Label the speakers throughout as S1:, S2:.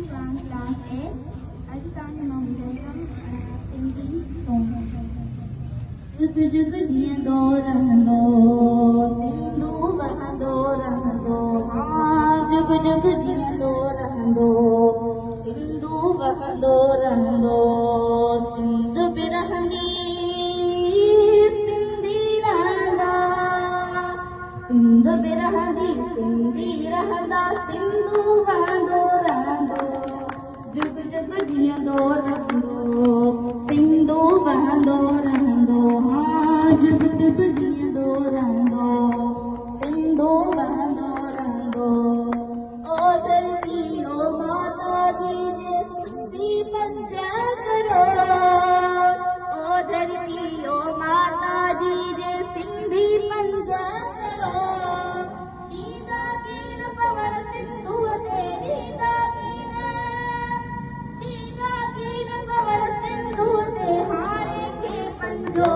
S1: from class 8. Ajitani Mamdoram singing song. जुग जुग जियंदो रहंदो सिंधु वहंदो रहंदो हाँ जुग जुग जियंदो रहंदो सिंधु वहंदो रहंदो सिंध बि रहंदी सिंधी रहंदा सिंध बि रहंदी सिंधी रहंदा सिंधु वहंदो रहंदो जुग जुग जियंदो रहंदो सिंधु वहंदो रहंदो हाँ जुग जुग जियंदो रहंदो सिंधु वहंदो रहंदो ओ धरती ओ माता जी जे सिंधी पंज करो ओ धरती ओ माता जी जे सिंधी पंज करो ईंदा कीन पवन सिंधु ते ईंदा कीन पवन सिंधु ते हाणे खे पंजो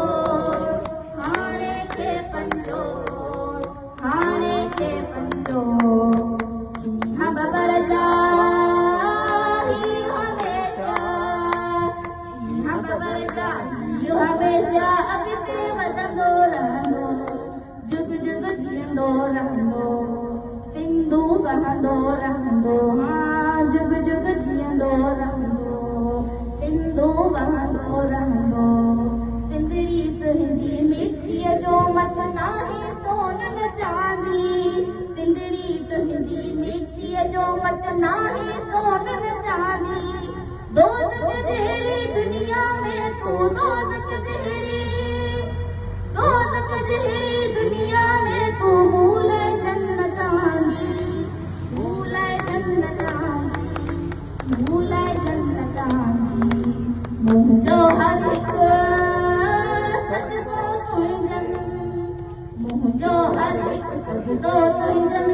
S1: हाणे खे पंजो हाणे खे पंजो शींहं बबर जा हमेशा शींहं बबर जा हमेशा अॻिते वधंदो रहंदो जुग जुग जीअंदो रहंदो सिंधु वहंदो रहंदो हाँ जुग जुग जीअंदो रहंदो सिंधु वहंदो रहंदो सिंधड़ी तुंहिंजी मिटीअ जो मत नाहे सोन न चांदी सिंधड़ी तुंहिंजी मिटीअ जो मत नाहे सोन न चांदी दोज़ख जहिड़ी दुनिया में तू दोज़ख जहिड़ी दुनिया में तू भूले जन्नत आंदी भूले जन्नत आंदी भूले जन्नत आंदी मुंहिंजो हर हिकु सजदो तुंहिंजनि मुंहिंजो हर हिकु सजदो तुंहिंजनि